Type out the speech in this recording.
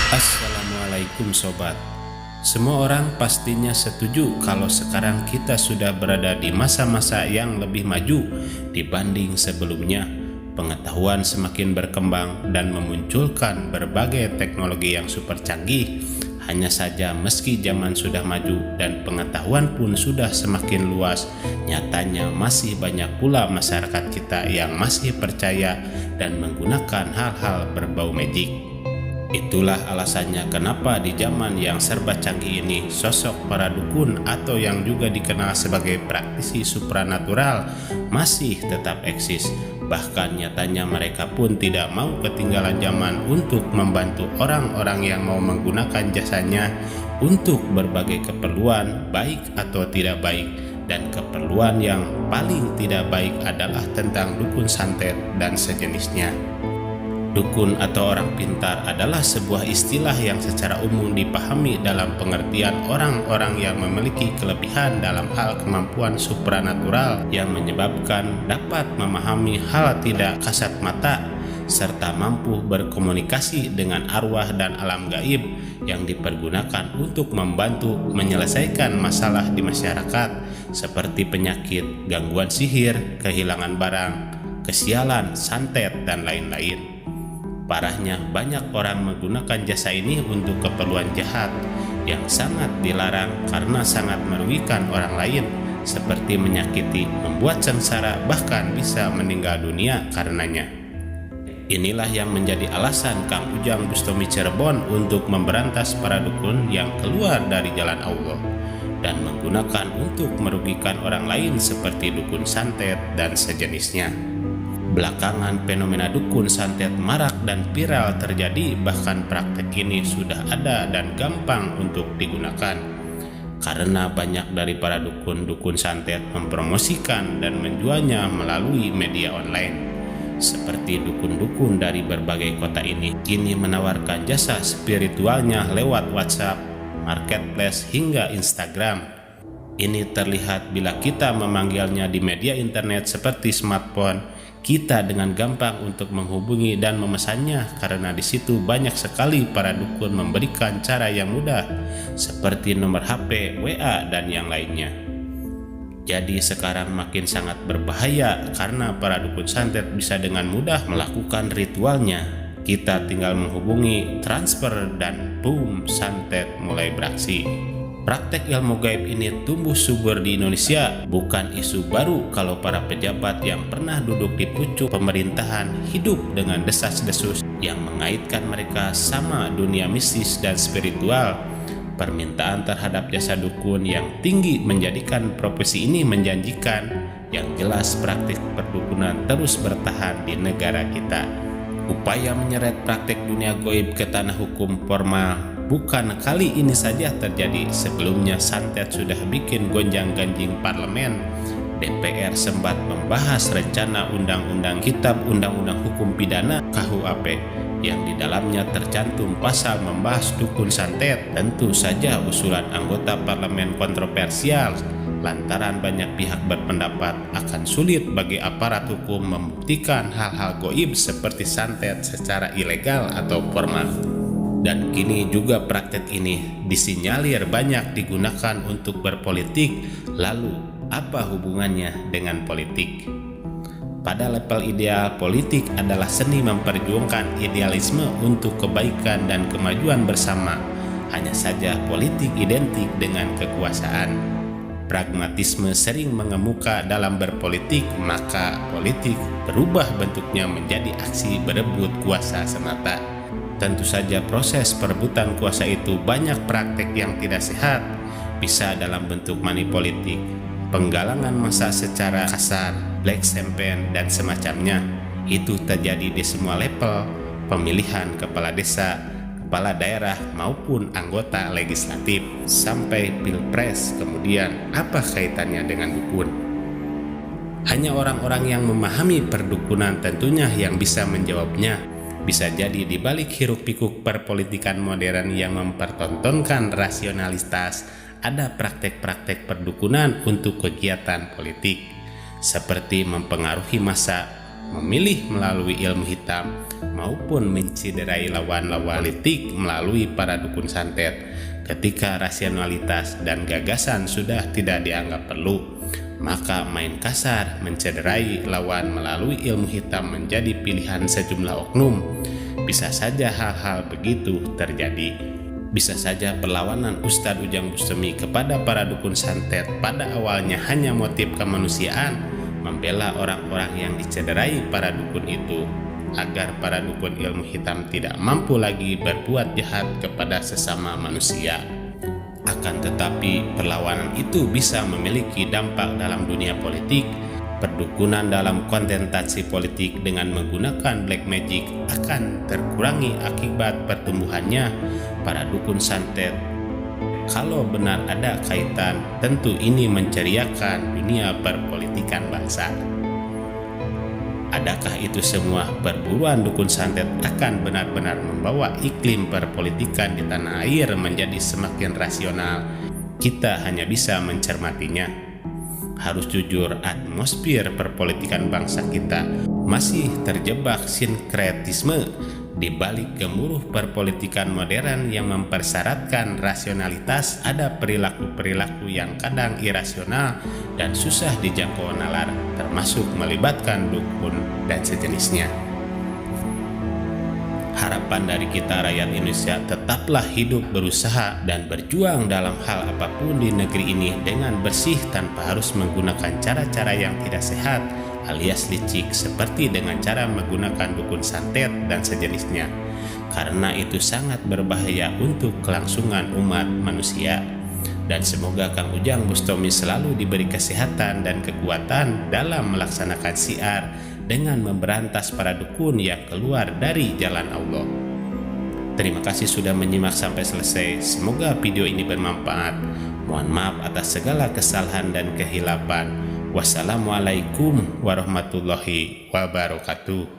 Assalamualaikum sobat. Semua orang pastinya setuju kalau sekarang kita sudah berada di masa-masa yang lebih maju dibanding sebelumnya. Pengetahuan semakin berkembang dan memunculkan berbagai teknologi yang super canggih. Hanya saja meski zaman sudah maju dan pengetahuan pun sudah semakin luas, nyatanya masih banyak pula masyarakat kita yang masih percaya dan menggunakan hal-hal berbau magic. Itulah alasannya kenapa di zaman yang serba canggih ini sosok para dukun atau yang juga dikenal sebagai praktisi supranatural masih tetap eksis. Bahkan nyatanya mereka pun tidak mau ketinggalan zaman untuk membantu orang-orang yang mau menggunakan jasanya untuk berbagai keperluan baik atau tidak baik. Dan keperluan yang paling tidak baik adalah tentang dukun santet dan sejenisnya. Dukun atau orang pintar adalah sebuah istilah yang secara umum dipahami dalam pengertian orang-orang yang memiliki kelebihan dalam hal kemampuan supranatural yang menyebabkan dapat memahami hal tidak kasat mata serta mampu berkomunikasi dengan arwah dan alam gaib yang dipergunakan untuk membantu menyelesaikan masalah di masyarakat seperti penyakit, gangguan sihir, kehilangan barang, kesialan, santet, dan lain-lain. Parahnya, banyak orang menggunakan jasa ini untuk keperluan jahat yang sangat dilarang karena sangat merugikan orang lain, seperti menyakiti, membuat sengsara, bahkan bisa meninggal dunia karenanya. Inilah yang menjadi alasan Kang Ujang Bustomi Cirebon untuk memberantas para dukun yang keluar dari jalan Allah dan menggunakan untuk merugikan orang lain seperti dukun santet dan sejenisnya. Belakangan fenomena dukun santet marak dan viral terjadi, bahkan praktek ini sudah ada dan gampang untuk digunakan. Karena banyak dari para dukun santet mempromosikan dan menjualnya melalui media online. Seperti dukun-dukun dari berbagai kota ini kini menawarkan jasa spiritualnya lewat WhatsApp, marketplace, hingga Instagram. Ini terlihat bila kita memanggilnya di media internet seperti smartphone. Kita dengan gampang untuk menghubungi dan memesannya karena di situ banyak sekali para dukun memberikan cara yang mudah seperti nomor HP, WA, dan yang lainnya. Jadi sekarang makin sangat berbahaya karena para dukun santet bisa dengan mudah melakukan ritualnya. Kita tinggal menghubungi, transfer, dan boom, santet mulai beraksi. Praktek ilmu gaib ini tumbuh subur di Indonesia, bukan isu baru kalau para pejabat yang pernah duduk di pucuk pemerintahan hidup dengan desas-desus yang mengaitkan mereka sama dunia mistis dan spiritual. Permintaan terhadap jasa dukun yang tinggi menjadikan profesi ini menjanjikan. Yang jelas praktik perdukunan terus bertahan di negara kita. Upaya menyeret praktek dunia gaib ke tanah hukum formal bukan kali ini saja terjadi. Sebelumnya santet sudah bikin gonjang-ganjing parlemen. DPR sempat membahas rencana undang-undang Kitab Undang-Undang Hukum Pidana KUHP yang di dalamnya tercantum pasal membahas dukun santet. Tentu saja usulan anggota parlemen kontroversial lantaran banyak pihak berpendapat akan sulit bagi aparat hukum membuktikan hal-hal goib seperti santet secara ilegal atau formal. Dan kini juga praktek ini disinyalir banyak digunakan untuk berpolitik. Lalu apa hubungannya dengan politik? Pada level ideal, politik adalah seni memperjuangkan idealisme untuk kebaikan dan kemajuan bersama. Hanya saja politik identik dengan kekuasaan. Pragmatisme sering mengemuka dalam berpolitik, maka politik berubah bentuknya menjadi aksi berebut kuasa semata. Tentu saja proses perebutan kuasa itu banyak praktek yang tidak sehat, bisa dalam bentuk money politik, penggalangan massa secara kasar, black campaign, dan semacamnya. Itu terjadi di semua level, pemilihan kepala desa, kepala daerah, maupun anggota legislatif, sampai pilpres. Kemudian apa kaitannya dengan dukun? Hanya orang-orang yang memahami perdukunan tentunya yang bisa menjawabnya. Bisa jadi di balik hiruk-pikuk perpolitikan modern yang mempertontonkan rasionalitas, ada praktek-praktek perdukunan untuk kegiatan politik, seperti mempengaruhi massa, memilih melalui ilmu hitam maupun menciderai lawan-lawan politik melalui para dukun santet ketika rasionalitas dan gagasan sudah tidak dianggap perlu, maka main kasar mencederai lawan melalui ilmu hitam menjadi pilihan sejumlah oknum. Bisa saja hal-hal begitu terjadi. Bisa saja perlawanan Ustadz Ujang Bustami kepada para dukun santet pada awalnya hanya motif kemanusiaan, membela orang-orang yang dicederai para dukun itu, agar para dukun ilmu hitam tidak mampu lagi berbuat jahat kepada sesama manusia. Akan tetapi perlawanan itu bisa memiliki dampak dalam dunia politik. Perdukunan dalam kontestasi politik dengan menggunakan black magic akan terkurangi akibat pertumbuhannya para dukun santet. Kalau benar ada kaitan, tentu ini menceriakan dunia perpolitikan bangsa. Adakah itu semua perburuan dukun santet akan benar-benar membawa iklim perpolitikan di tanah air menjadi semakin rasional? Kita hanya bisa mencermatinya. Harus jujur, atmosfer perpolitikan bangsa kita masih terjebak sinkretisme di balik gemuruh perpolitikan modern yang mempersyaratkan rasionalitas. Ada perilaku-perilaku yang kadang irasional dan susah dijangkau nalar, termasuk melibatkan dukun dan sejenisnya. Harapan dari kita rakyat Indonesia tetaplah hidup, berusaha, dan berjuang dalam hal apapun di negeri ini dengan bersih tanpa harus menggunakan cara-cara yang tidak sehat alias licik seperti dengan cara menggunakan dukun santet dan sejenisnya, karena itu sangat berbahaya untuk kelangsungan umat manusia. Dan semoga Kang Ujang Bustami selalu diberi kesehatan dan kekuatan dalam melaksanakan syiar dengan memberantas para dukun yang keluar dari jalan Allah. Terima kasih sudah menyimak sampai selesai. Semoga video ini bermanfaat. Mohon maaf atas segala kesalahan dan kehilapan. Wassalamualaikum warahmatullahi wabarakatuh.